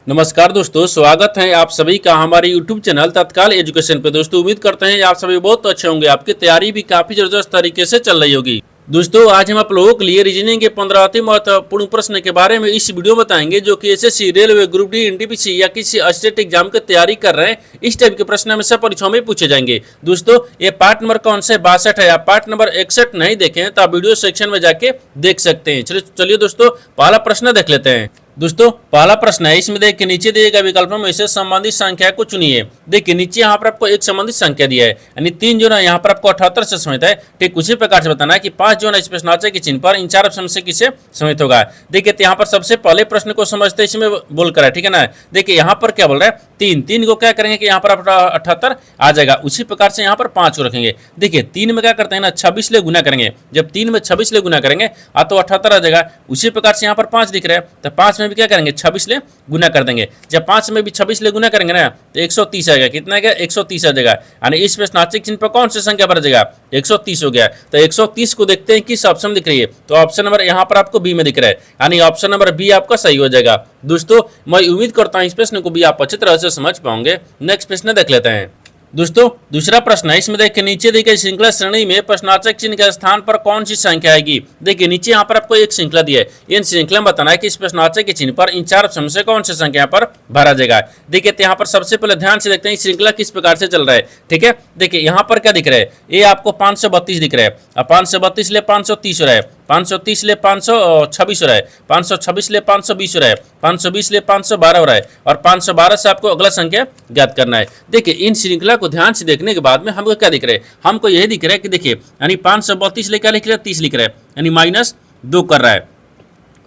नमस्कार दोस्तों, स्वागत है आप सभी का हमारे YouTube चैनल तत्काल एजुकेशन पे। दोस्तों उम्मीद करते हैं आप सभी बहुत अच्छे होंगे, आपकी तैयारी भी काफी जबरदस्त तरीके से चल रही होगी। दोस्तों आज हम आप लोगों के लिए रीजनिंग के 15 अति महत्वपूर्ण प्रश्न के बारे में इस वीडियो में बताएंगे, जो कि SSC, railway, group D, NTPC या किसी स्टेट एग्जाम की तैयारी कर रहे हैं। इस टाइप के प्रश्न हमेशा परीक्षाओं में पूछे जाएंगे। दोस्तों ये पार्ट नंबर कौन सा है? 62 है। आप पार्ट नंबर 61 नहीं देखें तो आप वीडियो सेक्शन में जाके देख सकते हैं। चलिए दोस्तों पहला प्रश्न देख लेते हैं। दोस्तों पहला प्रश्न है, इसमें देखिए नीचे दिए गए विकल्पों में से संबंधित संख्या को चुनिए। देखिए नीचे यहाँ पर आपको एक संबंधित संख्या दिया है, यानी 3 जो है यहाँ पर आपको 78 से समित है। ठीक उसी प्रकार से बताना है कि 5 जो है इस प्रश्नावली के चिन्ह पर इन 4 ऑप्शन से किसे समित होगा। देखिए यहाँ पर सबसे पहले प्रश्न को समझते इसमें बोलकर है, ठीक है ना। देखिए यहाँ पर क्या बोल रहा है, 3 को क्या करेंगे कि यहाँ पर 78 आ जाएगा। उसी प्रकार से यहाँ पर 5 को रखेंगे। देखिए 3 में क्या करते हैं ना, 26 ले गुना करेंगे। जब 3 में 26 ले गुना करेंगे तो 78 आ जाएगा। उसी प्रकार से यहाँ पर 5 दिख रहा है, तो 5 में भी क्या करेंगे, 26 ले गुना कर देंगे। जब 5 में भी 26 ले गुना करेंगे ना तो 130 आएगा। कितना आ गया, 130 आ जाएगा। यानी इस प्रश्नावली चिन्ह पर कौन सी संख्या पर जाएगा, 130 हो गया। तो 130 को देखते हैं किस ऑप्शन दिख रही है, तो ऑप्शन नंबर यहाँ पर आपको बी में दिख रहा है, यानी ऑप्शन नंबर बी आपका सही हो जाएगा। दोस्तों मैं उम्मीद करता हूँ इस प्रश्न को भी आप अच्छी तरह से समझ पाओगे। नेक्स्ट प्रश्न देख लेते हैं। दोस्तों दूसरा प्रश्न है, इसमें देखिए नीचे दी गई श्रृंखला श्रेणी में प्रश्नार्थक चिन्ह के स्थान पर कौन सी संख्या आएगी। देखिए नीचे यहाँ पर आपको एक श्रृंखला दी है, इन श्रृंखला में बताना है कि इस प्रश्नार्थक के चिन्ह पर इन 4 ऑप्शन से कौन सी संख्या पर भरा जाएगा। देखिए यहाँ पर सबसे पहले ध्यान से देखते हैं श्रृंखला किस प्रकार से चल रहा है। ठीक है, देखिए यहाँ पर क्या दिख रहा है, ये आपको 532 दिख रहा है। अब 532 ले 530 हो रहा है, 530 ले 526 हो रहा है, 526 ले 520 हो रहा है, 520 ले 512 हो रहा है, और 512 से आपको अगला संख्या ज्ञात करना है। देखिए इन श्रृंखला को ध्यान से देखने के बाद में हमको क्या दिख रहा है, हमको यही दिख रहा है कि देखिए यानी 532 ले क्या लिख रहा है, 30 लिख रहा है, यानी -2 कर रहा है।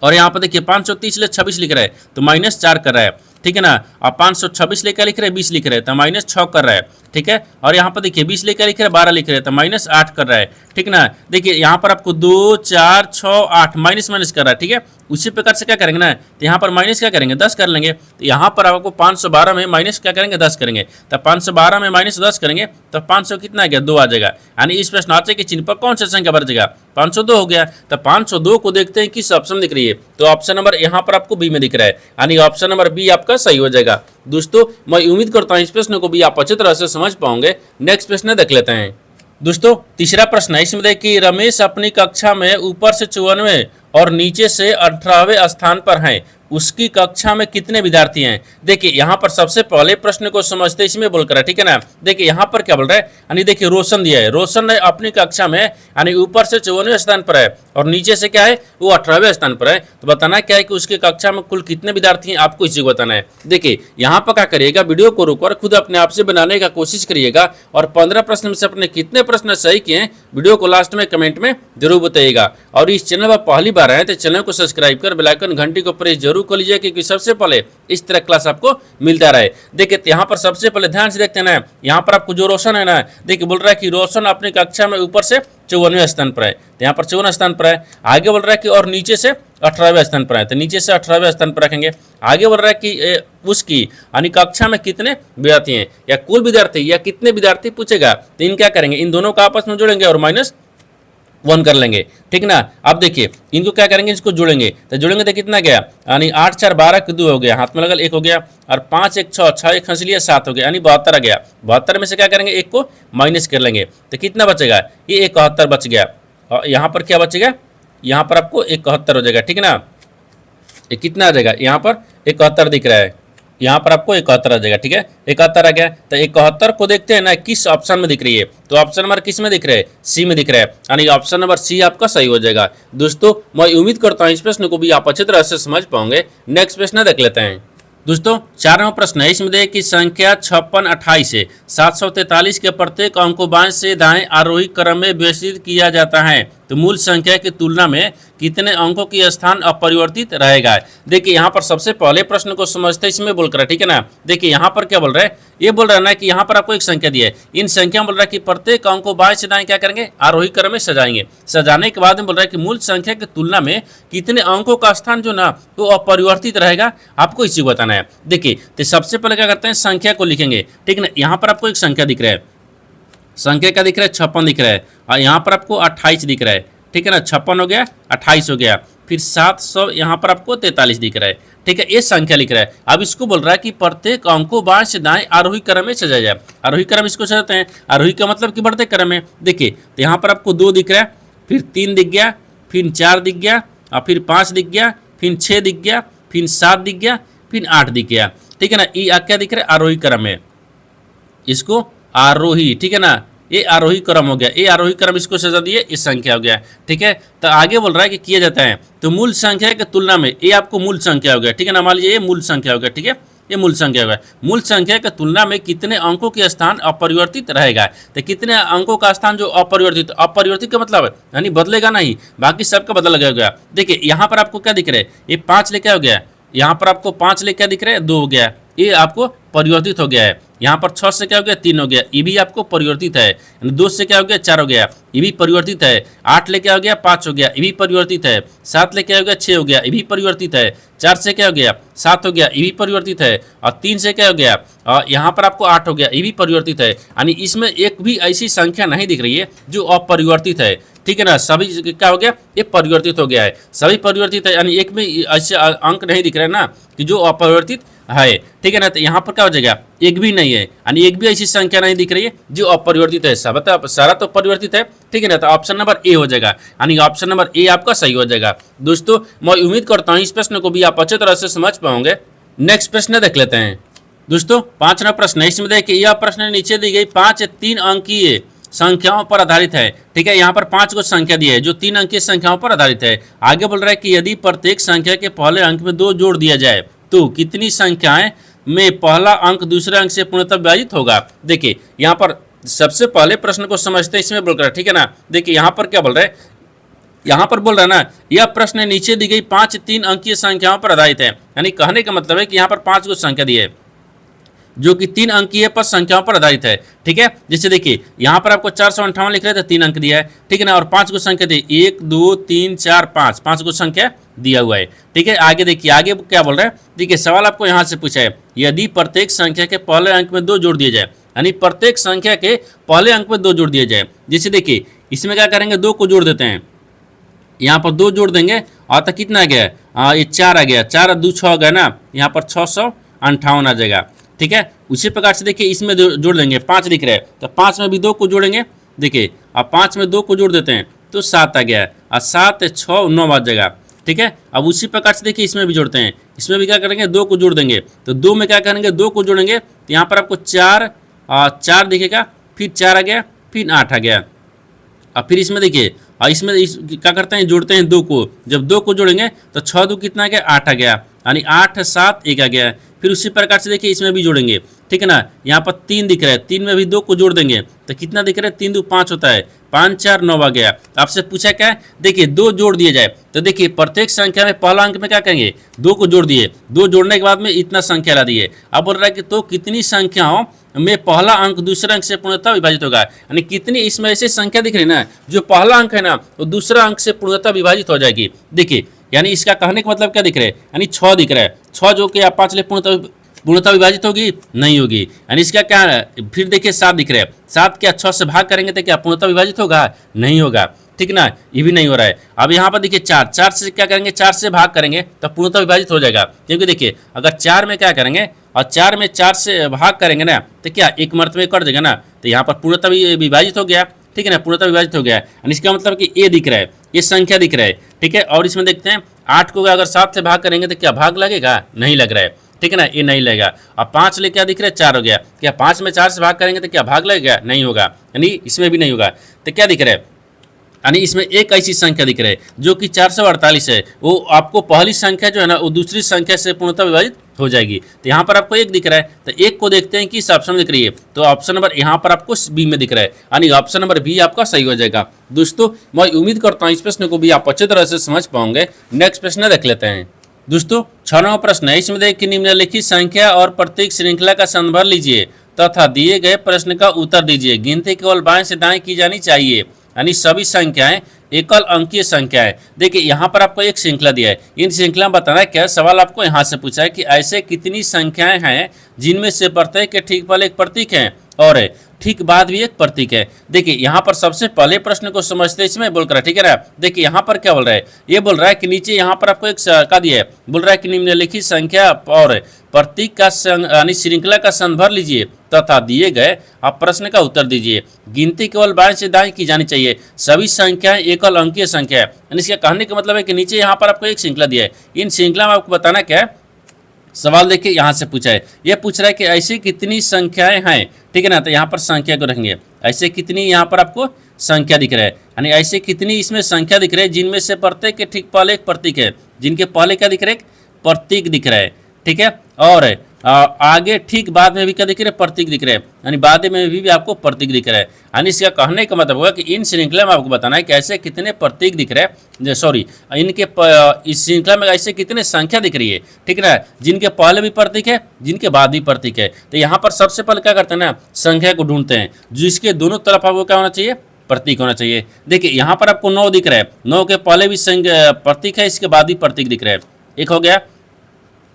और यहाँ पर देखिए 530 ले 26 लिख रहा है तो -4 कर रहा है, ठीक है ना। अब 526 ले क्या लिख रहे हैं, 20 लिख रहे हैं तो -6 कर रहा है, ठीक है। और यहाँ पर देखिए 20 ले क्या लिख रहे हैं, 12 लिख रहे हैं तो -8 कर रहा है, ठीक ना। देखिए यहाँ पर आपको 2 4 6 8 माइनस कर रहा है, ठीक है। उसी प्रकार से क्या करेंगे ना, तो यहाँ पर माइनस क्या करेंगे, 10 कर लेंगे। तो यहाँ पर आपको 512 में माइनस क्या करेंगे, 10 करेंगे। तो 512 में -10 करेंगे तो 500 कितना आ गया, 2 आ जाएगा। यानी इस प्रश्नावली के चिन्ह पर कौन सा संख्या बढ़ जाएगा, 502 हो गया। तो 502 को देखते हैं किस ऑप्शन दिख रही है, तो ऑप्शन नंबर यहाँ पर आपको बी में दिख रहा है, यानी ऑप्शन नंबर बी आपका सही हो जाएगा। दोस्तों मैं उम्मीद करता हूँ इस प्रश्न को भी आप अच्छी तरह से समझ पाओगे। नेक्स्ट प्रश्न देख लेते हैं। दोस्तों तीसरा प्रश्न है, इसमें देखिए रमेश अपनी कक्षा में ऊपर से 54वें और नीचे से 18वें स्थान पर हैं, उसकी कक्षा में कितने विद्यार्थी हैं। देखिए यहाँ पर सबसे पहले प्रश्न को समझते इसमें बोलकर है, ठीक है ना। देखिए यहाँ पर क्या बोल रहा है, यानी देखिए रोशन दिया है, रोशन ने अपनी कक्षा में यानी ऊपर से 54वें स्थान पर है और नीचे से क्या है, वो 18वें स्थान पर है। तो बताना क्या है कि उसकी कक्षा में कुल कितने विद्यार्थी हैं, आपको इसी को बताना है। देखिए यहाँ पर क्या करिएगा, वीडियो को रोककर खुद अपने आप से बनाने का कोशिश करिएगा और 15 प्रश्न में से अपने कितने प्रश्न सही किए हैं वीडियो को लास्ट में कमेंट में जरूर बताइएगा। और इस चैनल पर पहली बार आए तो चैनल को सब्सक्राइब कर बेल आइकन घंटी को प्रेस जरूर कर लीजिए, क्योंकि सबसे पहले इस तरह क्लास आपको मिलता रहे। देखिए यहाँ पर सबसे पहले ध्यान से देखते हैं ना, यहाँ पर आपको जो रोशन है ना, देखिए बोल रहा है कि रोशन अपनी कक्षा में ऊपर से 54वें स्थान पर है, तो यहाँ पर 54 स्थान पर है। आगे बोल रहा है कि और नीचे से 18वें स्थान पर है, तो नीचे से 18वें स्थान पर रखेंगे। आगे बोल रहा है कि उसकी यानी कक्षा में कितने विद्यार्थी हैं, या कुल विद्यार्थी या कितने विद्यार्थी पूछेगा, तो इन क्या करेंगे, इन दोनों का आपस में जोड़ेंगे और -1 कर लेंगे, ठीक ना। अब देखिए इनको क्या करेंगे, इसको जोड़ेंगे, तो जोड़ेंगे तो कितना गया, यानी 8 4 12 के 2 हो गया, हाथ में लगल 1 हो गया, और 5 1 6 6 1 हंस लिया 7 हो गया, यानी 72 आ गया। 72 में से क्या करेंगे, 1 को माइनस कर लेंगे, तो कितना बचेगा, ये 71 बच गया। और यहाँ पर क्या बचेगा, यहाँ पर आपको 71 हो जाएगा, ठीक है ना। ये कितना आ जाएगा, यहाँ पर 71 दिख रहा है, यहाँ पर आपको 71 आ जाएगा, ठीक है। 71 आ गया, तो 71 को देखते हैं ना किस ऑप्शन में दिख रही है, तो ऑप्शन नंबर किस में दिख रहा है, सी में दिख रहा है, यानी ऑप्शन नंबर सी आपका सही हो जाएगा। दोस्तों मैं उम्मीद करता हूँ इस प्रश्न को भी आप अच्छी तरह से समझ पाओगे। नेक्स्ट प्रश्न देख लेते हैं। दोस्तों 4वां प्रश्न है, इसमें देखिए कि संख्या 56 28 है, 743 के प्रत्येक अंक को बाएं से दाएं आरोही क्रम में व्यवस्थित किया जाता है, तो मूल संख्या की तुलना में कितने अंकों की स्थान अपरिवर्तित रहेगा। देखिए यहाँ पर सबसे पहले प्रश्न को समझते इसमें बोल कर, ठीक है ना। देखिए यहाँ पर क्या बोल रहा है, ये बोल रहा है ना कि यहाँ पर आपको एक संख्या दी है, इन संख्या में बोल रहा है कि प्रत्येक अंक को बाएं से दाएं क्या करेंगे, आरोही क्रम में सजाएंगे। सजाने के बाद में बोल रहा है कि मूल संख्या की तुलना में कितने अंकों का स्थान जो ना वो अपरिवर्तित रहेगा, आपको इसी को बताना है। देखिए तो सबसे पहले क्या करते हैं, संख्या को लिखेंगे, ठीक है ना। यहाँ पर आपको एक संख्या दिख रहा है, संख्या क्या दिख रहा है, 56 दिख रहा है, और यहाँ पर आपको 28 दिख रहा है, ठीक है ना। 56 हो गया, 28 हो गया, फिर 700 यहाँ पर आपको 43 दिख रहा है, ठीक है, ये संख्या लिख रहा है। अब इसको बोल रहा है कि प्रत्येक अंक को बाएं से दाएं आरोही क्रम में सजाया जाए। आरोही क्रम इसको सजाते हैं, आरोही का मतलब कि बढ़ते क्रम में। देखिए तो यहाँ पर आपको 2 दिख रहा है, फिर 3 दिख गया, फिर 4 दिख गया, और फिर 5 दिख गया, फिर 6 दिख गया, फिर 7 दिख गया, फिर 8 दिख गया। ठीक है ना, ये क्या दिख रहा है, आरोही क्रम में, इसको आरोही, ठीक है ना, ये आरोही क्रम हो गया, ये आरोही क्रम इसको सजा दिए, इस संख्या हो गया। ठीक है, तो आगे बोल रहा है कि किया जाता है तो मूल संख्या की तुलना में, ये आपको मूल संख्या हो गया। ठीक है ना, मान लीजिए ये मूल संख्या हो गया। ठीक है, ये मूल संख्या होगा। मूल संख्या की तुलना में कितने अंकों के स्थान अपरिवर्तित रहेगा, तो कितने अंकों का स्थान जो अपरिवर्तित, अपरिवर्तित का मतलब यानी बदलेगा नहीं, बाकी सबका बदल गया। देखिए यहाँ पर आपको क्या दिख रहा है, ये 5 लेके हो गया, यहाँ पर आपको 5 लेके क्या दिख रहा है, 2 हो गया, ये आपको परिवर्तित हो गया है। यहाँ पर 6 से क्या हो गया, 3 हो गया, ये भी आपको परिवर्तित है। 2 से क्या हो गया, 4 हो गया, ये भी परिवर्तित है। 8 लेके हो गया, 5 हो गया, ये भी परिवर्तित है। 7 लेके हो गया, 6 हो गया, ये भी परिवर्तित है। 4 से क्या हो गया, 7 हो गया, ये भी परिवर्तित है। और 3 से क्या हो गया, यहाँ पर आपको 8 हो गया, ये भी परिवर्तित है। यानी इसमें एक भी ऐसी संख्या नहीं दिख रही है जो अपरिवर्तित है। ठीक है ना, सभी क्या हो गया, ये परिवर्तित हो गया है, सभी परिवर्तित है। यानी एक में ऐसे अंक नहीं दिख रहा है ना कि जो अपरिवर्तित है। ठीक है ना, तो यहाँ पर क्या हो जाएगा, एक भी नहीं है, यानी एक भी ऐसी संख्या नहीं दिख रही है जो अपरिवर्तित है, सारा तो परिवर्तित है। ठीक है ना, तो ऑप्शन नंबर ए हो जाएगा, यानी ऑप्शन नंबर ए आपका सही हो जाएगा। दोस्तों मैं उम्मीद करता हूँ इस प्रश्न को भी आप अच्छे तरह से समझ पाओगे। नेक्स्ट प्रश्न देख लेते हैं। दोस्तों 5वां प्रश्न है, इसमें देखिए यह प्रश्न नीचे दी गई 5 3 अंकीय संख्याओं पर आधारित है। ठीक है, यहाँ पर 5 को संख्या दी है जो 3 अंकीय संख्याओं पर आधारित है। आगे बोल रहा है कि यदि प्रत्येक संख्या के पहले अंक में 2 जोड़ दिया जाए तो कितनी संख्याएं में पहला अंक दूसरे अंक से पूर्णतः विभाजित होगा। देखिए यहाँ पर सबसे पहले प्रश्न को समझते हैं, इसमें बोल रहा है। ठीक है ना, देखिए यहाँ पर क्या बोल रहा है, यहाँ पर बोल रहा है ना, यह प्रश्न नीचे दी गई 5 3 अंकीय संख्याओं पर आधारित है। यानी कहने का मतलब है कि यहाँ पर 5 को संख्या दी है जो कि 3 अंकीय पर संख्याओं पर आधारित है। ठीक है, जैसे देखिए यहाँ पर आपको 458 लिख रहे थे, 3 अंक दिया है। ठीक है ना, और 5 को संख्या दी, 1 2 3 4 5, 5 को संख्या दिया हुआ है। ठीक है, आगे देखिए, आगे क्या बोल रहा है, देखिए सवाल आपको यहाँ से पूछा है, यदि प्रत्येक संख्या के पहले अंक में 2 जोड़ दिए जाए, यानी प्रत्येक संख्या के पहले अंक में 2 जोड़ दिए जाए। जैसे देखिए इसमें क्या करेंगे, 2 को जोड़ देते हैं, यहाँ पर 2 जोड़ देंगे, और तक कितना आ गया, ये 4 आ गया, 4 2 6 आ गया ना, यहाँ पर 658 आ जाएगा। ठीक है, उसी प्रकार से देखिए इसमें जोड़ देंगे, 5 दिख रहा है तो 5 में भी 2 को जोड़ेंगे। देखिए अब 5 में 2 को जोड़ देते हैं तो 7 आ गया, और 7 6 9 आ जाएगा। ठीक है, अब उसी प्रकार से देखिए इसमें भी जोड़ते हैं, इसमें भी क्या करेंगे, 2 को जोड़ देंगे, तो 2 में क्या करेंगे, 2 को जोड़ेंगे तो यहाँ पर आपको 4 दिखेगा, फिर 4 आ गया, फिर 8 आ गया। अब फिर इसमें देखिए, इसमें क्या करते हैं, जोड़ते हैं 2 को, जब 2 को जोड़ेंगे तो 6 2 कितना आ गया, 8 आ गया, यानी 8 7 1 आ गया। फिर उसी प्रकार से देखिए इसमें भी जोड़ेंगे। ठीक है ना, यहाँ पर 3 दिख रहा है, 3 में भी 2 को जोड़ देंगे तो कितना दिख रहा है, 3 2 5 होता है, 5 4 9 आ गया। आपसे पूछा क्या है, देखिए 2 जोड़ दिए जाए, तो देखिए प्रत्येक संख्या में पहला अंक में क्या करेंगे, 2 को जोड़ दिए, 2 जोड़ने के बाद में इतना संख्या ला दिए। अब बोल रहा है कि तो कितनी संख्याओं में पहला अंक दूसरे अंक से पूर्णतः विभाजित होगा, यानी कितनी इसमें ऐसी संख्या दिख रही है ना जो पहला अंक है ना वो दूसरा अंक से पूर्णतः विभाजित हो जाएगी। देखिए यानी इसका कहने का मतलब क्या दिख रहा है, यानी 6 दिख रहा है, 6 जो कि आप 5 ले पूर्णतः विभाजित होगी, नहीं होगी। यानी इसका क्या है, फिर देखिए 7 दिख रहा है, 7 क्या 6 से भाग करेंगे तो क्या पूर्णतः विभाजित होगा, नहीं होगा। ठीक ना, ये भी नहीं हो रहा है। अब यहाँ पर देखिए 4 से क्या करेंगे, 4 से भाग करेंगे तो पूर्णतः विभाजित हो जाएगा, क्योंकि देखिए अगर 4 में क्या करेंगे और 4 में 4 से भाग करेंगे ना तो क्या एक मर्तबे कर देगा ना, तो यहाँ पर पूर्णतः विभाजित हो गया। ठीक है ना, पूर्णतः विभाजित हो गया है, यानी इसका मतलब कि ए दिख रहा है, ये संख्या दिख रहा है। ठीक है, और इसमें देखते हैं 8 को अगर 7 से भाग करेंगे तो क्या भाग लगेगा, नहीं लग रहा है। ठीक है ना, ये नहीं लगेगा। अब 5 ले क्या दिख रहा है, 4 हो गया, क्या 5 में 4 से भाग करेंगे तो क्या भाग लगेगा, नहीं होगा, यानी इसमें भी नहीं होगा। तो क्या दिख रहा है, यानी इसमें एक ऐसी संख्या दिख रही है जो कि 448 है, वो आपको पहली संख्या जो है ना वो दूसरी संख्या से पूर्णतः विभाजित हो जाएगी। तो यहाँ पर आपको 1 दिख रहा है, तो 1 को देखते हैं किस ऑप्शन में दिख रही है, तो ऑप्शन नंबर यहाँ पर आपको बी में दिख रहा है, यानी ऑप्शन नंबर बी आपका सही हो जाएगा। दोस्तों मैं उम्मीद करता हूँ इस प्रश्न को भी आप अच्छे तरह से समझ पाओगे। नेक्स्ट प्रश्न देख लेते हैं। दोस्तों 6वां प्रश्न है, इसमें देखिए निम्नलिखित संख्या और प्रत्येक श्रृंखला का संदर्भ लीजिए तथा दिए गए प्रश्न का उत्तर दीजिए। गिनती केवल बाएं से दाएं की जानी चाहिए, यानी सभी संख्याएं एकल अंकीय संख्या है। देखिए यहाँ पर आपको एक श्रृंखला दिया है, इन श्रृंखला में बताना है क्या, सवाल आपको यहाँ से पूछा है कि ऐसे कितनी संख्याएं हैं जिनमें से प्रत्येक के ठीक पहले एक प्रतीक है और ठीक बाद भी एक प्रतीक है। देखिए यहाँ पर सबसे पहले प्रश्न को समझते इसमें बोल कर, ठीक है ना। देखिए यहाँ पर क्या बोल रहा है, ये बोल रहा है कि नीचे यहाँ पर आपको एक का दिया है, बोल रहा है कि निम्नलिखित संख्या और प्रतीक का यानी श्रृंखला का संघ भर लीजिए तथा दिए गए आप प्रश्न का उत्तर दीजिए। गिनती केवल बाएं से दाएं की जानी चाहिए, सभी संख्याएं एकल अंकीय संख्या है। यानी इसका कहने का मतलब है कि नीचे यहाँ पर आपको एक श्रृंखला दिया है, इन श्रृंखला में आपको बताना क्या है। सवाल देखिए यहाँ से पूछा है, ये पूछ रहा है कि ऐसी कितनी संख्याएं हैं, ठीक है ना। तो यहाँ पर संख्या को रखेंगे, ऐसे कितनी यहाँ पर आपको संख्या दिख रहा है, यानी ऐसे कितनी इसमें संख्या दिख रही है जिनमें से प्रत्येक के ठीक पहले एक प्रतीक है, जिनके पहले क्या दिख रहा है, एक प्रतीक दिख रहा है, ठीक है। और आगे ठीक बाद में भी क्या दिख रहा है, प्रतीक दिख रहा है, यानी बाद में भी आपको प्रतीक दिख रहा है। यानी इसका कहने का मतलब होगा कि इन श्रृंखला में आपको बताना है कि ऐसे कितने प्रतीक दिख रहे हैं, सॉरी इनके इस श्रृंखला में ऐसे कितने संख्या दिख रही है, ठीक है ना, जिनके पहले भी प्रतीक है, जिनके बाद भी प्रतीक है। तो यहाँ पर सबसे पहले क्या करते हैं ना, संख्या को ढूंढते हैं जिसके दोनों तरफ आपको क्या होना चाहिए, प्रतीक होना चाहिए। देखिए यहाँ पर आपको 9 दिख रहा है, 9 के पहले भी प्रतीक है, इसके बाद भी प्रतीक दिख रहा है, एक हो गया।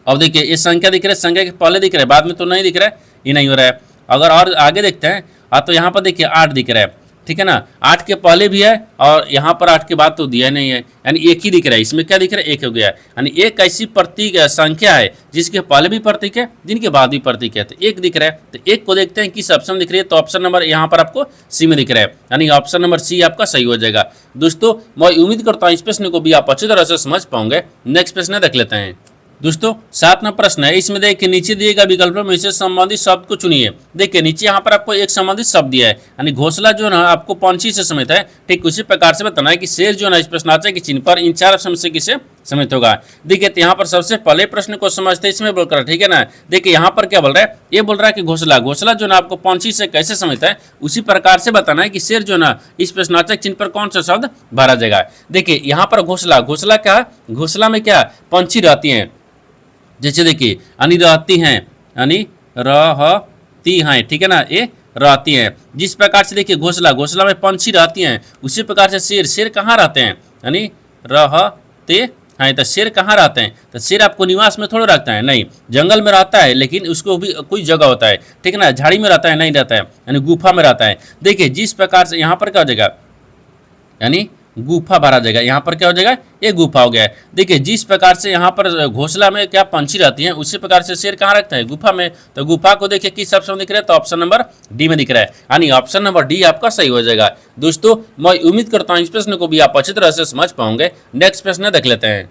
अब देखिए ये संख्या दिख रहा है, संख्या के पहले दिख रहा है, बाद में तो नहीं दिख रहा है, ये नहीं हो रहा है। अगर और आगे देखते हैं तो यहाँ पर देखिए 8 दिख रहा है, ठीक है ना, 8 के पहले भी है और यहाँ पर 8 के बाद तो दिया नहीं है, यानी एक ही दिख रहा है। इसमें क्या दिख रहा है, एक हो गया, यानी एक ऐसी प्रतीक संख्या है जिसके पहले भी प्रतीक है, जिनके बाद भी प्रतीक है, तो एक दिख रहा है। तो एक को देखते हैं किस ऑप्शन दिख रही है, तो ऑप्शन नंबर यहाँ पर आपको सी में दिख रहा है, यानी ऑप्शन नंबर सी आपका सही हो जाएगा। दोस्तों मैं उम्मीद करता हूँ इस प्रश्न को भी आप अच्छी तरह से समझ पाओगे। नेक्स्ट प्रश्न देख लेते हैं। दोस्तों 7वां प्रश्न है, इसमें देखिए नीचे दिए गए विकल्पों में से संबंधित शब्द को चुनिए। देखिए नीचे यहाँ पर आपको एक संबंधित शब्द दिया है, यानी घोंसला जो है आपको पंछी से समित है, ठीक उसी प्रकार से बताना है कि शेर जो है इस प्रश्नार्थ के चिन्ह पर इन 4 ऑप्शन से किसे समित होगा। देखिए तो यहाँ पर सबसे पहले प्रश्न को समझते इसमें बोलकर, ठीक है ना। देखिए यहाँ पर क्या बोल रहा है, ये बोल रहा है कि घोंसला, घोंसला जो ना आपको पंछी से कैसे समित है, उसी प्रकार से बताना है कि शेर जो ना इस प्रश्नार्थक चिन्ह पर कौन सा शब्द भरा जाएगा। देखिए यहाँ पर घोंसला, घोंसला क्या, घोंसला में क्या पंछी रहती हैं, जैसे देखिए यानी रहती हैं, यानी रहती हैं, ठीक है ना, ये रहती हैं। जिस प्रकार से देखिए घोंसला, घोंसला में पंछी रहती हैं, उसी प्रकार से शेर, शेर कहाँ रहते हैं, यानी रहते हैं। तो शेर कहाँ रहते हैं, तो शेर आपको निवास में थोड़ा रखता है, नहीं, जंगल में रहता है, लेकिन उसको भी कोई जगह होता है, ठीक है ना, झाड़ी में रहता है, नहीं रहता है, यानी गुफा में रहता है। देखिए जिस प्रकार से यहाँ पर क्या हो जाएगा, यानी गुफा भरा जाएगा, यहाँ पर क्या हो जाएगा, ये गुफा हो गया है। देखिए जिस प्रकार से यहाँ पर घोंसला में क्या पंछी रहती हैं, उसी प्रकार से शेर कहाँ रखता है, गुफा में। तो गुफा को देखिए किस ऑप्शन दिख रहा है, तो ऑप्शन नंबर डी में दिख रहा है, यानी ऑप्शन नंबर डी आपका सही हो जाएगा। दोस्तों मैं उम्मीद करता हूँ इस प्रश्न को भी आप अच्छी तरह से समझ पाओगे। नेक्स्ट प्रश्न देख लेते हैं।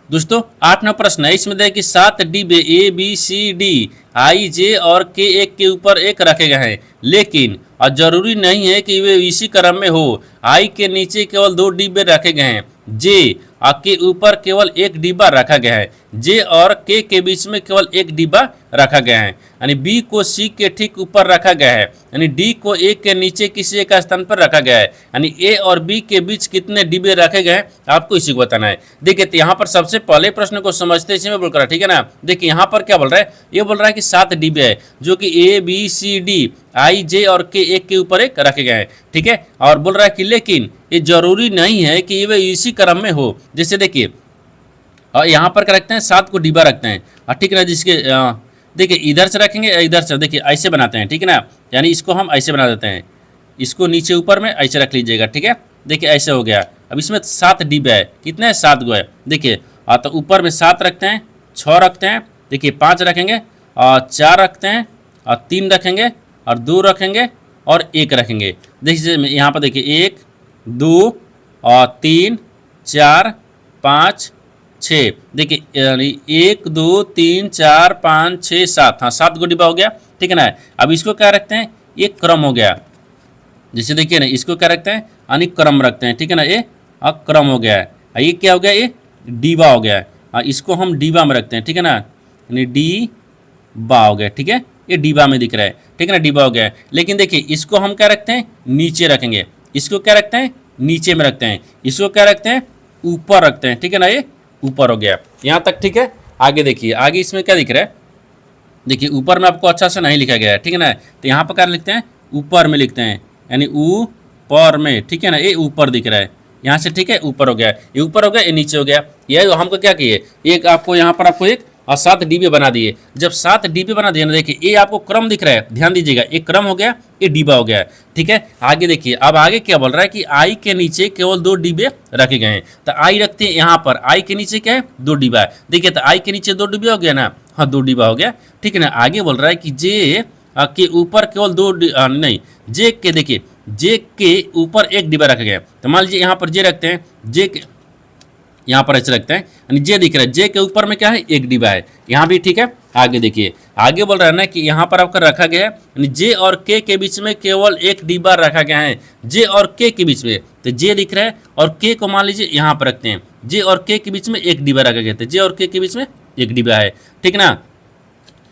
दोस्तों 8वां प्रश्न है, इसमें देखिए 7 डिब्बे A B C D I जे और के एक के ऊपर एक रखे गए हैं, लेकिन और जरूरी नहीं है कि वे इसी क्रम में हो। आई के नीचे केवल 2 डिब्बे रखे गए हैं, जे के ऊपर केवल एक डिब्बा रखा गया है, जे और के बीच में केवल एक डिब्बा रखा गया है, यानी बी को सी के ठीक ऊपर रखा गया है, यानी डी को ए के नीचे किसी एक स्थान पर रखा गया है, यानी ए और बी के बीच कितने डिब्बे रखे गए हैं आपको इसी को बताना है। देखिए तो यहाँ पर सबसे पहले प्रश्न को समझते इसी में बोलकर, ठीक है ना। देखिए यहाँ पर क्या बोल रहा है, ये बोल रहा है कि 7 डिब्बे है जो कि A B C D I जे और के एक के ऊपर एक रखे गए हैं, ठीक है। और बोल रहा है कि लेकिन ये जरूरी नहीं है कि वे इसी क्रम में हो। जैसे देखिए और यहाँ पर क्या रखते हैं, 7 को डिब्बा रखते हैं, और ठीक है ना, जिसके देखिए इधर से रखेंगे, इधर से देखिए ऐसे बनाते हैं, ठीक है ना, यानी इसको हम ऐसे बना देते हैं, इसको नीचे ऊपर में ऐसे रख लीजिएगा, ठीक है। देखिए ऐसे हो गया। अब इसमें 7 डिब्बे है, कितने हैं, 7 गो है। देखिए तो ऊपर में 7 रखते हैं, 6 रखते हैं, देखिए 5 रखेंगे और 4 रखते हैं और 3 रखेंगे और 2 रखेंगे और 1 रखेंगे। देखिए यहाँ पर देखिए 1 2 और 3 4 5 6, देखिए यानी 1 2 3 4 5 6 7, हाँ 7 गो डिब्बा हो गया, ठीक है ना। अब इसको क्या रखते हैं, ये क्रम हो गया। जैसे देखिए ना, इसको क्या रखते हैं, यानी क्रम रखते हैं, ठीक है ना, ये क्रम हो गया है। ये क्या हो गया, ये डिब्बा हो गया है, इसको हम डिब्बा में रखते हैं, ठीक है ना, यानी डी बा हो गया, ठीक है, ये डिब्बा में दिख रहा है, ठीक है ना, डिब्बा हो गया है। लेकिन देखिए इसको हम क्या रखते हैं, नीचे रखेंगे, इसको क्या रखते हैं, नीचे में रखते हैं, इसको क्या रखते हैं, ऊपर रखते हैं, ठीक है ना, ये ऊपर हो गया यहाँ तक, ठीक है। आगे देखिए, आगे इसमें क्या दिख रहा है, देखिए ऊपर में आपको अच्छा से नहीं लिखा गया है, ठीक है ना, तो यहाँ पर क्या लिखते हैं, ऊपर में लिखते हैं, यानी ऊपर में, ठीक है ना, ये ऊपर दिख रहा है यहाँ से, ठीक है, ऊपर हो गया, ये ऊपर हो गया, ये नीचे हो गया। ये हमको क्या किए, एक आपको यहाँ पर आपको एक और 7 डिब्बे बना दिए। जब 7 डिब्बे बना दिए ना, देखिए ये आपको क्रम दिख रहा है, ध्यान दीजिएगा, एक क्रम हो गया, ये डिब्बा हो गया। ठीक है, आगे देखिए, अब आगे क्या बोल रहा है कि आई के नीचे केवल 2 डिब्बे रखे गए हैं। तो आई रखते हैं यहाँ पर, आई के नीचे क्या है, 2 डिब्बा है। देखिए तो आई के नीचे 2 डिब्बे हो गया ना, हाँ 2 डिब्बा हो गया। ठीक है ना, आगे बोल रहा है कि जे के ऊपर केवल 2 नहीं, जे के, देखिए जे के ऊपर 1 डिब्बा रखा गया है। तो मान लीजिए यहाँ पर जे रखते हैं, जे के यहाँ पर ऐसे रखते हैं, यानी जे दिख रहा है, जे के ऊपर में क्या है, 1 डिब्बा है। यहाँ भी ठीक है। आगे देखिए, आगे बोल रहा है ना कि यहाँ पर आपका रखा गया है, यानी जे और के बीच में केवल 1 डिब्बा रखा गया है, जे और के बीच में। तो जे दिख रहा है और के को मान लीजिए यहाँ पर रखते हैं, जे और के बीच में 1 डिब्बा रखा गया है, जे और के बीच में 1 डिब्बा है। ठीक ना,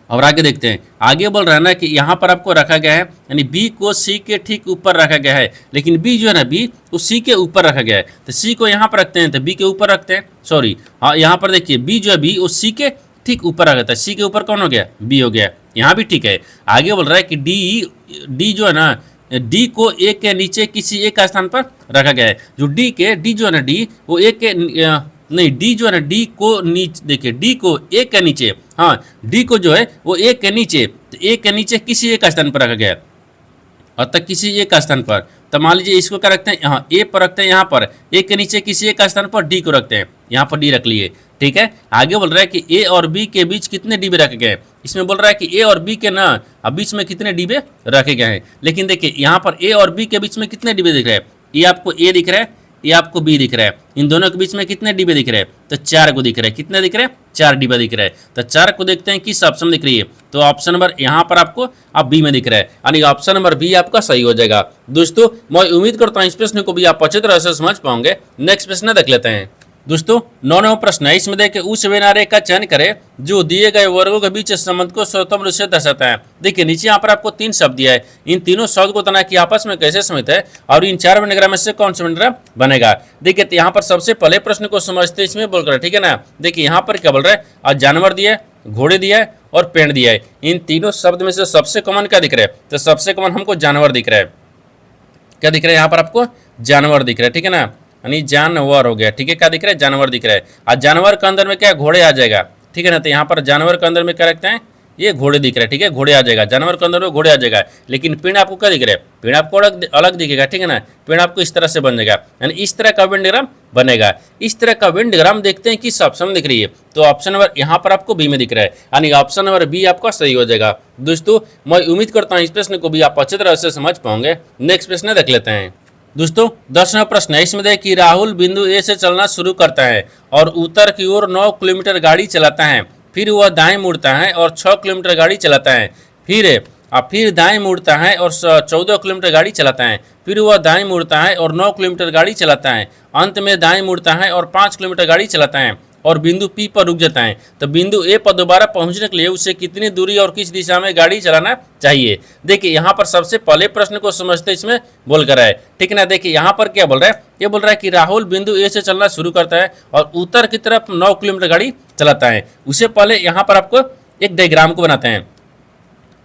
और आगे देखते हैं, आगे बोल रहा है ना कि यहाँ पर आपको रखा गया है, यानी बी को सी के ठीक ऊपर रखा गया है, लेकिन बी जो है ना, बी वो सी के ऊपर रखा गया है। तो सी को यहाँ पर रखते हैं, तो बी के ऊपर रखते हैं, सॉरी हाँ यहाँ पर देखिए बी जो है, बी वो सी के ठीक ऊपर रखा था, सी के ऊपर कौन हो गया, बी हो गया। यहाँ भी ठीक है। आगे बोल रहा है कि डी जो है ना, डी को ए के नीचे किसी एक स्थान पर रखा गया है। जो डी जो है ना, डी वो ए के नहीं, डी जो है ना, डी को नीचे, देखिए डी को ए के नीचे, हाँ डी को जो है वो ए के नीचे, तो ए के नीचे किसी एक स्थान पर रखा गया है, और तक किसी एक स्थान पर। तो मान लीजिए इसको क्या रखते हैं, यहाँ ए पर रखते हैं, यहाँ पर ए के नीचे किसी एक स्थान पर डी को रखते हैं, यहाँ पर डी रख लिए। ठीक है, आगे बोल रहा है कि ए और बी के बीच कितने डिब्बे रखे गए हैं। इसमें बोल रहा है कि ए और बी के ना बीच में कितने डिब्बे रखे गए हैं, लेकिन देखिए यहाँ पर ए और बी के बीच में कितने डिब्बे दिख रहे हैं, ये आपको ए दिख रहा है, ये आपको बी दिख रहा है, इन दोनों के बीच में कितने डिब्बे दिख रहे हैं, तो 4 को दिख रहे हैं। कितने दिख रहे हैं, 4 डिब्बा दिख रहा है। तो 4 को देखते हैं किस ऑप्शन दिख रही है, तो ऑप्शन नंबर यहाँ पर आपको अब बी में दिख रहा है, यानी ऑप्शन नंबर बी आपका सही हो जाएगा। दोस्तों मैं उम्मीद करता हूँ इस प्रश्न को भी आप अच्छी तरह से समझ पाओगे। नेक्स्ट प्रश्न देख लेते हैं। दोस्तों 9वां प्रश्न है, इसमें देखिए उस विनारेख का चयन करें जो दिए गए वर्गों के बीच संबंध को स्वतंत्र रूप से दर्शाता है। देखिए नीचे यहाँ पर आपको 3 शब्द दिया है, इन तीनों शब्द को तना कि आपस में कैसे समित है और इन 4 व्यंजनग्राम में से कौन सा व्यंजनग्राम बनेगा। देखिए तो यहाँ पर सबसे पहले प्रश्न को समझते इसमें बोल रहा है, ठीक है ना। देखिए यहाँ पर क्या बोल रहा है, आज जानवर दिया है, घोड़े दिया है और पेड़ दिया है। इन तीनों शब्द में से सबसे कॉमन क्या दिख रहा है, तो सबसे कॉमन हमको जानवर दिख रहा है। क्या दिख रहा है यहाँ पर आपको, जानवर दिख रहा है, ठीक है ना, यानी जानवर हो गया। ठीक है, क्या दिख रहा है, जानवर दिख रहा है। आज जानवर के अंदर में क्या घोड़े आ जाएगा, ठीक है ना। तो यहाँ पर जानवर के अंदर में क्या रखते हैं, ये घोड़े दिख रहा है। ठीक है, घोड़े आ जाएगा, जानवर के अंदर में घोड़े आ जाएगा। लेकिन पेड़ आपको क्या दिख रहा है, पेड़ आपको अलग दिखेगा, ठीक है ना। पेड़ आपको इस तरह से बन जाएगा, यानी इस तरह का वेन डायग्राम बनेगा। इस तरह का वेन डायग्राम देखते हैं किस ऑप्शन में दिख रही है, तो ऑप्शन नंबर यहाँ पर आपको बी में दिख रहा है, यानी ऑप्शन नंबर बी आपका सही हो जाएगा। दोस्तों मैं उम्मीद करता हूँ इस प्रश्न को भी आप अच्छी तरह से समझ पाओगे। नेक्स्ट प्रश्न देख लेते हैं। दोस्तों 10वां प्रश्न है, इसमें देखिए कि राहुल बिंदु ए से चलना शुरू करता है और उत्तर की ओर 9 किलोमीटर गाड़ी चलाता है, फिर वह दाएं मुड़ता है और 6 किलोमीटर गाड़ी चलाता है, फिर दाएं मुड़ता है और 14 किलोमीटर गाड़ी चलाता है, फिर वह दाएं मुड़ता है और 9 किलोमीटर गाड़ी चलाता है, अंत में दाएं मुड़ता है और 5 किलोमीटर गाड़ी चलाता है और बिंदु पी पर रुक जाता है। तो बिंदु ए पर दोबारा पहुंचने के लिए उसे कितनी दूरी और किस दिशा में गाड़ी चलाना चाहिए। देखिए यहाँ पर सबसे पहले प्रश्न को समझते इसमें बोल कर है, ठीक है ना। देखिए यहाँ पर क्या बोल रहा है, ये बोल रहा है कि राहुल बिंदु ए से चलना शुरू करता है और उत्तर की तरफ 9 किलोमीटर गाड़ी चलाता है। उससे पहले यहाँ पर आपको एक डायग्राम को बनाते हैं,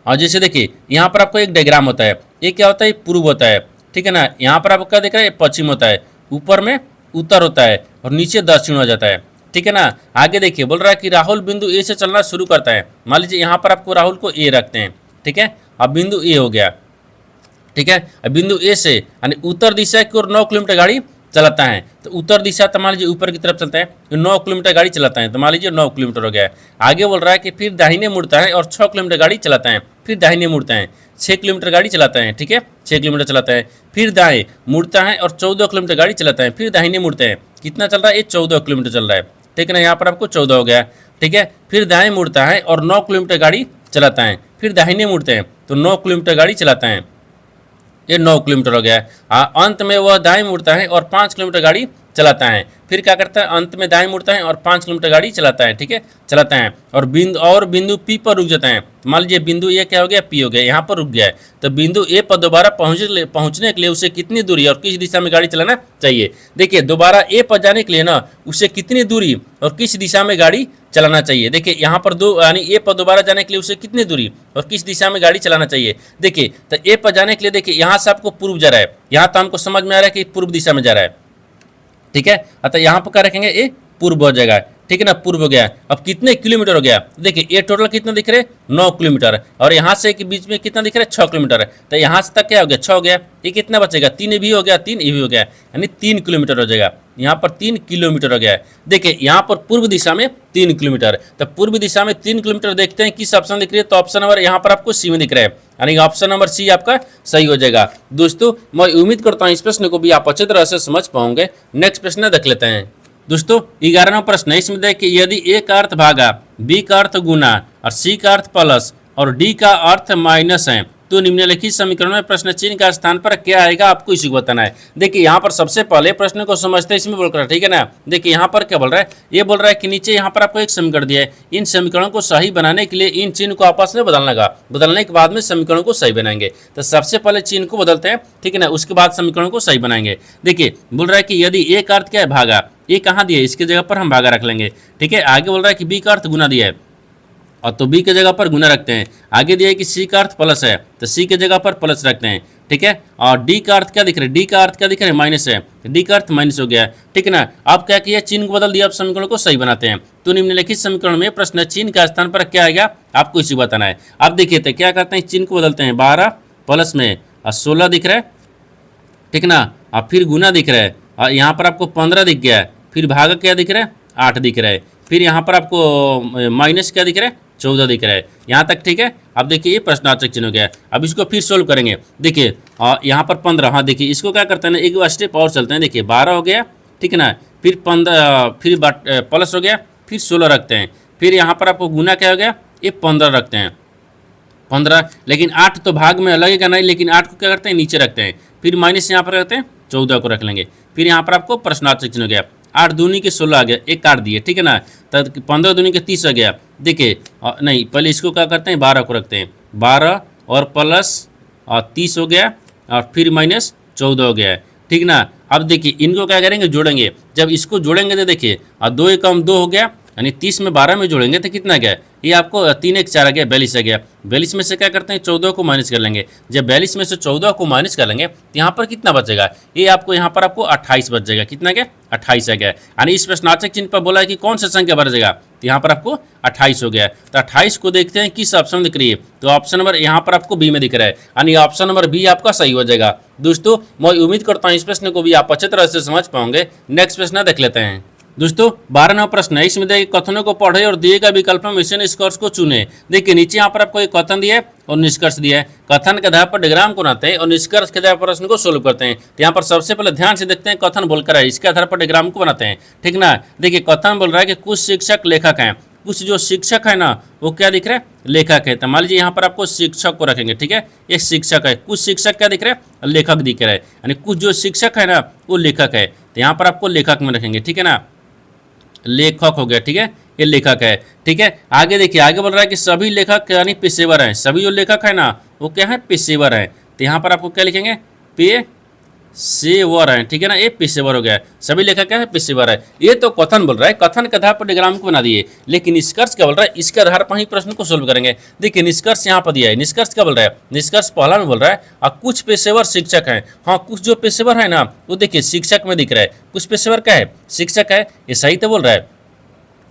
और जैसे देखिए यहाँ पर आपको एक डायग्राम होता है, ये क्या होता है, पूर्व होता है, ठीक है ना। यहाँ पर आपको क्या दिख रहा है, पश्चिम होता है, ऊपर में उत्तर होता है और नीचे दक्षिण हो जाता है, ठीक है ना। आगे देखिए बोल रहा है कि राहुल बिंदु ए से चलना शुरू करता है। मान लीजिए यहाँ पर आपको राहुल को ए रखते हैं, ठीक है। अब बिंदु ए हो गया, ठीक है। अब बिंदु ए से यानी उत्तर दिशा की ओर 9 किलोमीटर गाड़ी चलाता है, तो उत्तर दिशा तो मान लीजिए ऊपर की तरफ चलता है, 9 किलोमीटर गाड़ी चलाता है, तो मान लीजिए 9 किलोमीटर हो गया। आगे बोल रहा है कि फिर दाहिने मुड़ता है और 6 किलोमीटर गाड़ी चलाता है, फिर दाहिने मुड़ता है, 6 किलोमीटर गाड़ी चलाता है, ठीक है, 6 किलोमीटर चलाता है, फिर दाएं मुड़ता है और 14 किलोमीटर गाड़ी चलाता है, फिर दाहिने मुड़ते हैं। कितना चल रहा है, ये 14 किलोमीटर चल रहा है, ठीक है ना। यहाँ पर आपको 14 हो गया, ठीक है। फिर दाएं मुड़ता है और 9 किलोमीटर गाड़ी चलाता है, फिर दाहिने मुड़ते हैं तो 9 किलोमीटर गाड़ी चलाता है, ये 9 किलोमीटर हो गया। अंत में वह दाएं मुड़ता है और 5 किलोमीटर गाड़ी चलाता है, फिर क्या करता है, अंत में दाएं मुड़ता है और 5 किलोमीटर गाड़ी चलाता है, ठीक है, चलाता है और बिंदु पी पर रुक जाता है। मान लीजिए बिंदु ए क्या हो गया, पी हो गया, यहाँ पर रुक गया है। तो बिंदु ए पर दोबारा पहुंचने के लिए उसे कितनी दूरी और किस दिशा में गाड़ी चलाना चाहिए। देखिए दोबारा ए पर जाने के लिए ना उसे कितनी दूरी और किस दिशा में गाड़ी चलाना चाहिए। देखिए यहाँ पर यानी ए पर दोबारा जाने के लिए उसे कितनी दूरी और किस दिशा में गाड़ी चलाना चाहिए। देखिए तो ए पर जाने के लिए देखिए यहाँ से आपको पूर्व जा रहा है, यहाँ तो हमको समझ में आ रहा है कि पूर्व दिशा में जा रहा है, ठीक है। अतः यहाँ पर क्या रखेंगे, ए पूर्व हो जाएगा, ठीक है ना, पूर्व हो गया। अब कितने किलोमीटर हो गया, देखिए ये टोटल कितना दिख रहे, 9 किलोमीटर, और यहाँ से के बीच में कितना दिख रहा है, 6 किलोमीटर। तो यहाँ से तक क्या हो गया, 6 हो गया, ये कितना बचेगा, 3 भी हो गया, 3 ये भी हो गया, यानी 3 किलोमीटर हो जाएगा। यहाँ पर 3 किलोमीटर हो गया है। देखिए यहाँ पर पूर्व दिशा में 3 किलोमीटर, तो पूर्व दिशा में 3 किलोमीटर देखते हैं किस ऑप्शन दिख रही है, तो ऑप्शन नंबर यहाँ पर आपको सी में दिख रहा है, यानी ऑप्शन नंबर सी आपका सही हो जाएगा। दोस्तों मैं उम्मीद करता हूँ इस प्रश्न को भी आप अच्छी तरह से समझ पाओगे। नेक्स्ट प्रश्न देख लेते हैं। दोस्तों 11वां प्रश्न है, इसमें देखिए यदि ए का अर्थ भागा, बी का अर्थ गुना और सी का अर्थ प्लस और डी का अर्थ माइनस है, तो निम्नलिखित समीकरण में प्रश्न चिन्ह का स्थान पर क्या आएगा, आपको इसी को बताना है। देखिए यहाँ पर सबसे पहले प्रश्न को समझते हैं, इसमें बोल रहा है, ठीक है ना। देखिए यहाँ पर क्या बोल रहा है, ये बोल रहा है कि नीचे यहाँ पर आपको एक समीकरण दिया है, इन समीकरणों को सही बनाने के लिए इन चिन्ह को आपस में बदलना होगा, बदलने के बाद में समीकरणों को सही बनाएंगे। तो सबसे पहले चिन्ह को बदलते हैं, ठीक है ना, उसके बाद समीकरणों को सही बनाएंगे। देखिए बोल रहा है कि यदि ए का अर्थ क्या है, भागा, ये कहाँ दिया है, इसके जगह पर हम भागा रख लेंगे, ठीक है। आगे बोल रहा है कि बी का अर्थ गुना दिया है, और तो बी के जगह पर गुना रखते हैं। आगे दिया है कि सी का अर्थ प्लस है, तो सी के जगह पर प्लस रखते हैं, ठीक है। और डी का अर्थ क्या दिख रहा है, डी का अर्थ क्या दिख रहा है, माइनस है, डी का अर्थ माइनस हो गया, ठीक है ना। अब क्या किया, चिन्ह को बदल दिया, अब समीकरण को सही बनाते हैं। तो निम्नलिखित समीकरण में प्रश्न चिन्ह का स्थान पर क्या आएगा, आपको इसी बताना है। अब देखिए तो क्या करते हैं, चिन्ह को बदलते हैं, 12 प्लस में 16 दिख रहा है, ठीक ना, और फिर गुना दिख रहा है, और यहाँ पर आपको 15 दिख गया है, फिर भाग क्या दिख रहा है, 8 दिख रहा है, फिर यहाँ पर आपको माइनस क्या दिख रहा है, 14 दिख रहा है, यहाँ तक ठीक है। अब देखिए ये प्रश्नार्थक चिन्ह हो गया है। अब इसको फिर सोल्व करेंगे, देखिए यहाँ पर 15, हाँ देखिए इसको क्या करते हैं ना, एक स्टेप और चलते हैं। देखिए 12 हो गया, ठीक है ना, फिर 15, फिर प्लस हो गया, फिर 16 रखते हैं, फिर यहाँ पर आपको गुना क्या हो गया, ये 15 रखते हैं, 15, लेकिन 8 तो भाग में लगेगा नहीं, लेकिन 8 को क्या करते हैं, नीचे रखते हैं, फिर माइनस यहाँ पर रखते हैं, 14 को रख लेंगे, फिर यहाँ पर आपको प्रश्नार्थक चिन्ह हो गया। 8 दूनी के 16 आ गया, एक काट दिए, ठीक है ना, तब 15 दूनी के 30 आ गया। देखिए नहीं, पहले इसको क्या करते हैं, 12 को रखते हैं, 12 और प्लस और 30 हो गया, और फिर माइनस 14 हो गया है, ठीक ना। अब देखिए इनको क्या करेंगे, जोड़ेंगे। जब इसको जोड़ेंगे तो देखिए 2 एकम 2 हो गया, यानी 30 में 12 में जोड़ेंगे तो कितना गया, ये आपको 3 एक 4 आ गया, 42 आ गया। 42 में से क्या करते हैं, 14 को माइनस कर लेंगे। जब 42 में से 14 को माइनस कर लेंगे तो यहाँ पर कितना बचेगा, ये आपको यहाँ पर आपको 28 बच जाएगा। कितना गया, 28 आ गया। यानी इस प्रश्नार्थक चिन्ह पर बोला है कि कौन सा संख्या बढ़ जाएगा, तो यहाँ पर आपको 28 हो गया। तो 28 को देखते हैं किस ऑप्शन में दिख रही है, तो ऑप्शन नंबर यहाँ पर आपको बी में दिख रहा है, यानी ऑप्शन नंबर बी आपका सही हो जाएगा। दोस्तों मैं उम्मीद करता हूँ इस प्रश्न को भी आप अच्छे तरह से समझ पाओगे। नेक्स्ट प्रश्न देख लेते हैं। दोस्तों 12वां प्रश्न है, इसमें देखिए कथनों को पढ़े और दिए गए विकल्प में से निष्कर्ष को चुने। देखिए नीचे यहाँ पर आपको एक कथन दिया है और निष्कर्ष दिया है। कथन के आधार पर डायग्राम को बनाते हैं और निष्कर्ष के आधार पर प्रश्न को सोल्व करते हैं। तो यहाँ पर सबसे पहले ध्यान से देखते हैं कथन बोलकर है, इसके आधार पर डायग्राम को बनाते हैं, ठीक ना। देखिए कथन बोल रहा है कि कुछ शिक्षक लेखक हैं, कुछ जो शिक्षक है ना वो क्या दिख रहा है, लेखक है। तो मान लीजिए यहाँ पर आपको शिक्षक को रखेंगे, ठीक है, एक शिक्षक है, कुछ शिक्षक क्या दिख रहा है, लेखक दिख रहा है, यानी कुछ जो शिक्षक है ना वो लेखक है, तो यहाँ पर आपको लेखक में रखेंगे, ठीक है ना, लेखक हो गया, ठीक है, ये लेखक है, ठीक है। आगे देखिए, आगे बोल रहा है कि सभी लेखक यानी पेशेवर हैं, सभी जो लेखक है ना वो क्या है, पेशेवर हैं। तो यहाँ पर आपको क्या लिखेंगे, पेशेवर हैं, ठीक है ना, ये पेशेवर हो गया। सभी लेखक क्या है, पेशेवर है। ये तो कथन बोल रहा है, कथन के आधार पर डायग्राम को बना दिए, लेकिन निष्कर्ष क्या बोल रहा है, इसके आधार पर ही प्रश्न को सोल्व करेंगे। देखिए निष्कर्ष यहाँ पर दिया है, निष्कर्ष क्या बोल रहा है, निष्कर्ष पहला में बोल रहा है और कुछ पेशेवर शिक्षक हैं। हाँ कुछ जो पेशेवर है ना वो देखिए शिक्षक में दिख रहा है, कुछ पेशेवर क्या है, शिक्षक है, ये सही तो बोल रहा है।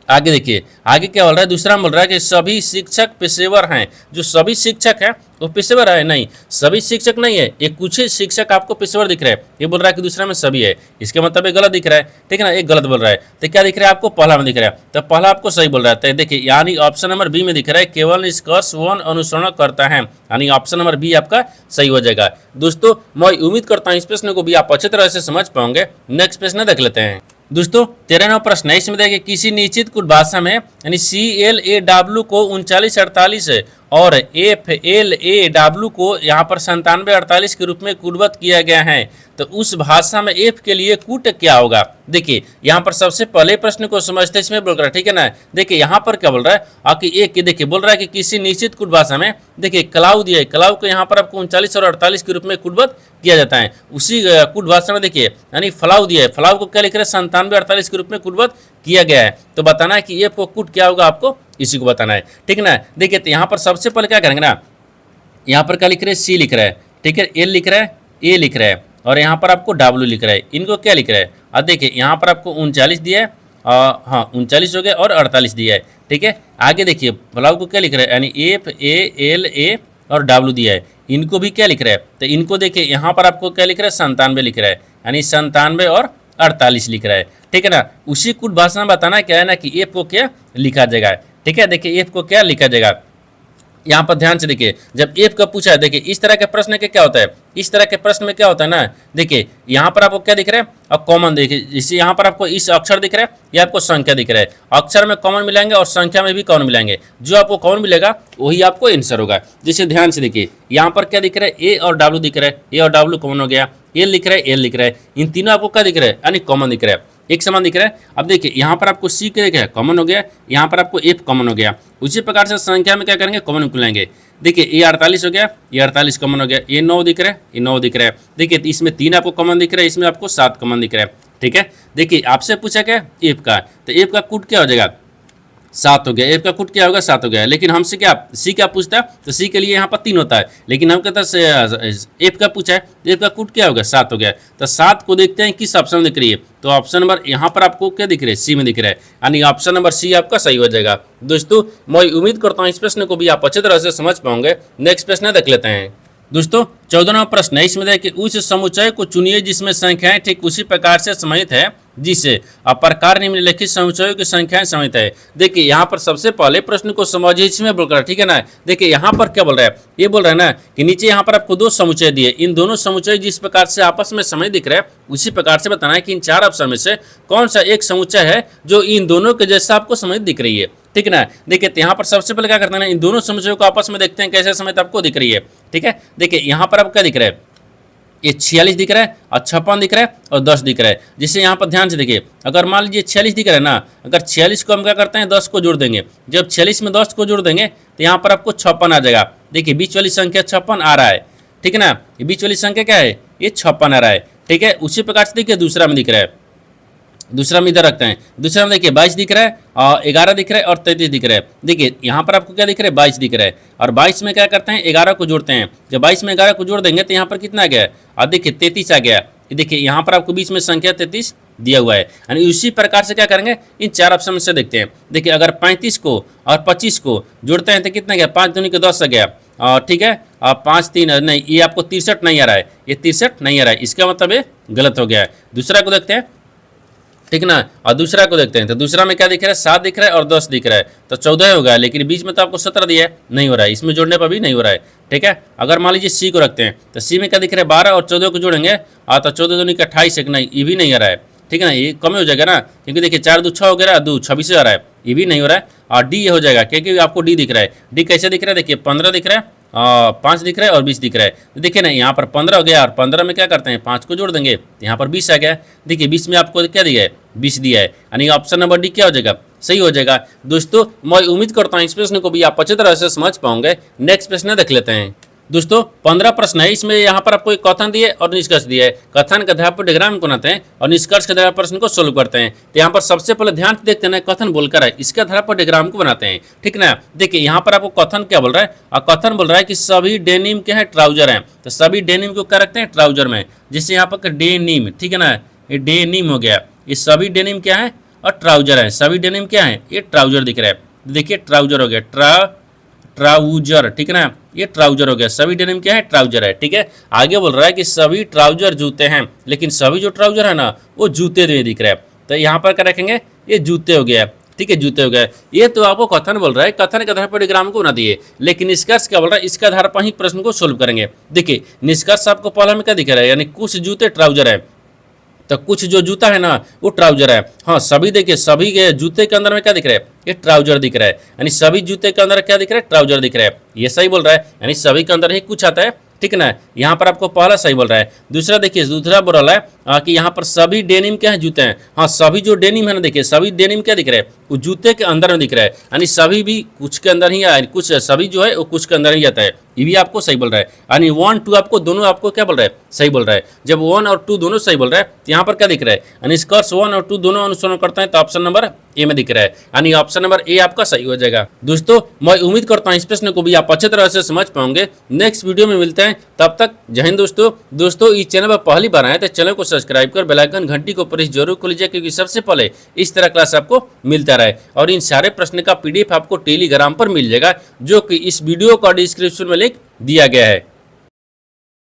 आगे देखिए, आगे क्या बोल रहा है, दूसरा में बोल रहा है कि सभी शिक्षक पेशेवर हैं। जो सभी शिक्षक हैं वो पेशेवर है, नहीं सभी शिक्षक नहीं है, ये कुछ ही शिक्षक आपको पेशेवर दिख रहा है। ये बोल रहा है कि दूसरा में सभी है, इसके मतलब ये गलत दिख रहा है, ठीक है ना, एक गलत बोल रहा है। तो क्या दिख रहा है आपको, पहला में दिख रहा है, तो पहला आपको सही बोल रहा है। तो देखिए यानी ऑप्शन नंबर बी में दिख रहा है, केवल निष्कर्ष 1 अनुसरण करता है, यानी ऑप्शन नंबर बी आपका सही हो जाएगा। दोस्तों मैं उम्मीद करता हूँ इस प्रश्न को भी आप अच्छे तरह से समझ पाओगे। नेक्स्ट प्रश्न देख लेते हैं। दोस्तों 13वां प्रश्न है, इसमें देखिए किसी निश्चित कुट भाषा में यानी CLAW को 3948 और FLAW को यहाँ पर 9748 के रूप में कूटबद्ध किया गया है, तो उस भाषा में F के लिए कूट क्या होगा। देखिए यहाँ पर सबसे पहले प्रश्न को समझते इसमें बोल रहा है, ठीक है ना। देखिए यहाँ पर क्या बोल रहा है, आकि एक देखिए बोल रहा है कि किसी निश्चित कुट भाषा में देखिए कलाऊ दिया है, कलाऊ को यहाँ पर आपको 39 और 48 के रूप में कूटबद्ध किया जाता है। उसी कुट भाषा में देखिए यानी फलाऊ दिया है, फलाऊ को क्या लिख रहे हैं, 9748 के रूप में कूटबद्ध किया गया है। तो बताना है कि F को कूट क्या होगा, आपको इसी को बताना है, ठीक है ना। देखिए तो यहाँ पर सबसे पहले क्या करेंगे ना, यहाँ पर क्या लिख रहे हैं, C लिख रहा है, ठीक है, L लिख रहा है, A लिख रहा है और यहाँ पर आपको W लिख रहा है, इनको क्या लिख रहा है। अब देखिए यहाँ पर आपको 39 दिया है हाँ 39 हो गया और 48 दिया है। ठीक है, आगे देखिए पुलाव को क्या लिख रहा है, यानी एफ ए एल ए और डब्ल्यू दिया है, इनको भी क्या लिख रहा है, तो इनको देखिए यहाँ पर आपको क्या लिख रहा है, 97 लिख रहा है, यानी 97 और 48 लिख रहा है। ठीक है ना, उसी कुछ भाषा में बताना क्या है ना कि एफ को क्या लिखा जाएगा। ठीक है, देखिए एफ को क्या लिखा जाएगा, यहाँ पर ध्यान से देखिए, जब एफ का पूछा है, देखिए इस तरह के प्रश्न के क्या होता है, इस तरह के प्रश्न में क्या होता है ना, देखिए यहाँ पर आपको क्या दिख रहा है, अब कॉमन देखिए, इसी यहाँ पर आपको इस अक्षर दिख रहा है, ये आपको संख्या दिख रहा है, अक्षर में कॉमन मिलाएंगे और संख्या में भी कॉमन मिलाएंगे, जो आपको कॉमन मिलेगा वही आपको आंसर होगा। जैसे ध्यान से देखिए, यहाँ पर क्या दिख रहा है, ए और डब्ल्यू दिख रहा है, ए और डब्ल्यू कॉमन हो गया, एल लिख रहा है, एल लिख रहा है, इन तीनों आपको क्या दिख रहा है, यानी कॉमन दिख रहा है, एक समान दिख रहा है। अब देखिए यहाँ पर आपको सी क्या कॉमन हो गया, यहाँ पर आपको एफ कॉमन हो गया, उसी प्रकार से संख्या में क्या करेंगे, कॉमन निकालेंगे। देखिए ये 48 हो गया, ये 48 कॉमन हो गया, ये 9 दिख रहा है, ये 9 दिख रहा है। देखिए इसमें 3 आपको कॉमन दिख रहा है, इसमें आपको 7 कॉमन दिख रहा है। ठीक है, देखिए आपसे पूछा क्या एफ का, तो एफ का कूट क्या हो जाएगा, 7 हो गया, एफ का कूट क्या होगा, 7 हो गया। लेकिन हमसे क्या सी क्या पूछता है, तो सी के लिए यहाँ पर 3 होता है, लेकिन हम कहते हैं एफ का पूछा है, एफ का कूट क्या होगा, 7 हो गया। तो 7 को देखते हैं किस ऑप्शन में दिख रही है, तो ऑप्शन नंबर यहाँ पर आपको क्या दिख रहा है, सी में दिख रहा है, यानी ऑप्शन नंबर सी आपका सही हो जाएगा। दोस्तों मैं उम्मीद करता हूँ इस प्रश्न को भी आप अच्छी तरह से समझ पाओगे। नेक्स्ट प्रश्न देख लेते हैं। दोस्तों 14वां प्रश्न है, इसमें देखिए उस समुच्चय को चुनिए जिसमें संख्याएं ठीक उसी प्रकार से समाहित है जिसे प्रकार निम्नलिखित समुच्चयों की संख्याएं समाहित है। देखिए यहाँ पर सबसे पहले प्रश्न को समझिए, इसमें बोल रहा है, ठीक है ना। देखिए यहाँ पर क्या बोल रहा है, ये बोल रहा है ना कि नीचे यहाँ पर आपको 2 समुच्चय दिए, इन दोनों समुच्चय जिस प्रकार से आपस में समाहित दिख रहा है उसी प्रकार से बताना है कि इन 4 ऑप्शन में से कौन सा एक समुच्चय है जो इन दोनों के जैसा आपको समाहित दिख रही है। ठीक है ना, देखिए यहाँ पर सबसे पहले क्या करते हैं ना, इन दोनों समुच्चयों को आपस में देखते हैं कैसे समाहित आपको दिख रही है। ठीक है, देखिए यहाँ पर आपको क्या दिख रहा है, ये 46 दिख रहा है और 56 दिख रहा है और 10 दिख रहा है। जिससे यहाँ पर ध्यान से देखिए, अगर मान लीजिए 46 दिख रहा है ना, अगर 46 को हम क्या करते हैं 10 को जोड़ देंगे, जब 46 में 10 को जोड़ देंगे तो यहाँ पर आपको 56 आ जाएगा। देखिए बीच वाली संख्या 56 आ रहा है, ठीक है ना, ये बीच वाली संख्या क्या है, ये 56 आ रहा है। ठीक है, उसी प्रकार से देखिए दूसरा में दिख रहा है, दूसरा में इधर रखते हैं, दूसरा में देखिए 22 दिख रहा है और 11 दिख रहा है और 33 दिख रहा है। देखिए यहाँ पर आपको क्या दिख रहा है, 22 दिख रहा है, और 22 में क्या करते हैं 11 को जोड़ते हैं, जब 22 में 11 को जोड़ देंगे तो यहाँ पर कितना आ गया, और देखिए 33 आ गया। देखिए यहाँ पर आपको बीच में संख्या 33 दिया हुआ है, यानी उसी प्रकार से क्या करेंगे इन 4 ऑप्शन में से देखते हैं। देखिए अगर 35 को और 25 को जोड़ते हैं तो कितना गया, 5 दूनी के 10 आ गया, और ठीक है, और 5 3 नहीं, ये आपको 63 नहीं आ रहा है, ये 63 नहीं आ रहा है, इसका मतलब ये गलत हो गया है। दूसरा को देखते हैं, ठीक ना, और दूसरा को देखते हैं, तो दूसरा में क्या दिख रहा है, 7 दिख रहा है और 10 दिख रहा है, तो 14 होगा, लेकिन बीच में तो आपको 17 दिया है, नहीं हो रहा है, इसमें जोड़ने पर भी नहीं हो रहा है। ठीक है, अगर मान लीजिए सी को रखते हैं तो सी में क्या दिख रहा है, 12 और 14 को जोड़ेंगे तो 14 दूनी का 28 एक, नहीं ये भी नहीं आ रहा है। ठीक है ना, ये कम हो जाएगा ना, क्योंकि देखिए 4 2 6 हो गया, 2 26 आ रहा है, ये भी नहीं हो रहा है। और डी ये हो जाएगा, क्योंकि आपको डी दिख रहा है, डी कैसे दिख रहा है, देखिए 15 दिख रहा है, 5 दिख रहा है और 20 दिख रहा है। तो देखिए ना यहाँ पर 15 हो गया और 15 में क्या करते हैं 5 को जोड़ देंगे, यहाँ पर 20 आ गया। देखिए 20 में आपको क्या दिया है, 20 दिया है, यानी ऑप्शन नंबर डी क्या हो जाएगा, सही हो जाएगा। दोस्तों मैं उम्मीद करता हूँ इस प्रश्न को भी आप अच्छी तरह से समझ पाओगे। नेक्स्ट प्रश्न देख लेते हैं। दोस्तों 15 प्रश्न है, इसमें यहाँ पर आपको एक कथन दिए और निष्कर्ष दिया है। कथन के आधार पर डायग्राम बनाते हैं और निष्कर्ष के आधार पर प्रश्न को सोल्व करते हैं। तो यहाँ पर सबसे पहले ध्यान से देखते हैं, कथन बोलकर है, इसके आधार पर डायग्राम को बनाते हैं। ठीक ना, देखिए यहाँ पर आपको कथन क्या बोल रहा है, और कथन बोल रहा है कि सभी डेनिम क्या है, ट्राउजर है, तो सभी डेनिम को क्या रखते हैं, ट्राउजर में। जैसे यहाँ पर डेनिम, ठीक है ना, ये डेनिम हो गया, ये सभी डेनिम क्या है और ट्राउजर है, सभी डेनिम क्या है, ये ट्राउजर दिख रहा है। देखिए ट्राउजर हो गया, ट्राउजर, ठीक है ना, ये ट्राउजर हो गया, सभी डेनिम क्या है, ट्राउजर है। ठीक है, आगे बोल रहा है कि सभी ट्राउजर जूते हैं, लेकिन सभी जो ट्राउजर है ना वो जूते में दिख रहा है, तो यहाँ पर क्या रखेंगे, ये जूते हो गया। ठीक है, जूते हो गए। ये तो आपको कथन बोल रहा है, कथन के आधार पर डायग्राम को बना दिए, लेकिन निष्कर्ष क्या बोल रहा है, इसके आधार पर ही प्रश्न को सोल्व करेंगे। देखिए निष्कर्ष आपको पहले में क्या दिख रहा है, यानी कुछ जूते ट्राउजर है, तो कुछ जो जूता है ना वो ट्राउजर है। हाँ सभी देखिए, सभी के जूते के अंदर में क्या दिख रहा है, ये ट्राउजर दिख रहा है, यानी सभी जूते के अंदर क्या दिख रहा है, ट्राउजर दिख रहा है। ये सही बोल रहा है, यानी सभी के अंदर ही कुछ आता है। ठीक है ना, यहाँ पर आपको पहला सही बोल रहा है। दूसरा देखिए, दूसरा बोल रहा है कि यहाँ पर सभी डेनिम क्या है, जूते हैं। हाँ सभी जो डेनिम है ना, देखिए सभी डेनिम क्या दिख रहा है, वो जूते के अंदर में दिख रहा है, यानी सभी भी कुछ के अंदर ही आया, कुछ सभी जो है वो कुछ के अंदर ही आता है। ये भी आपको सही बोल रहा है, यानी 1 2 आपको दोनों आपको क्या बोल रहा है, सही बोल रहा है। जब 1 और 2 दोनों सही बोल रहा है तो यहाँ पर क्या दिख रहा है, यानी निष्कर्ष 1 और 2 दोनों अनुसरण करते हैं, तो ऑप्शन नंबर ए में दिख रहा है, यानी ऑप्शन नंबर ए आपका सही हो जाएगा। दोस्तों मैं उम्मीद करता हूँ इस प्रश्न को भी आप अच्छे तरह से समझ पाओगे। नेक्स्ट वीडियो में मिलते हैं, तब तक जय हिंद दोस्तों। इस चैनल पर पहली बार आए तो चैनल को सब्सक्राइब कर बेल आइकन घंटी को प्रेस जरूर कर लीजिए, क्योंकि सबसे पहले इस तरह क्लास आपको मिलता रहे। और इन सारे प्रश्न का PDF आपको टेलीग्राम पर मिल जाएगा, जो कि इस वीडियो का डिस्क्रिप्शन में लिंक दिया गया है।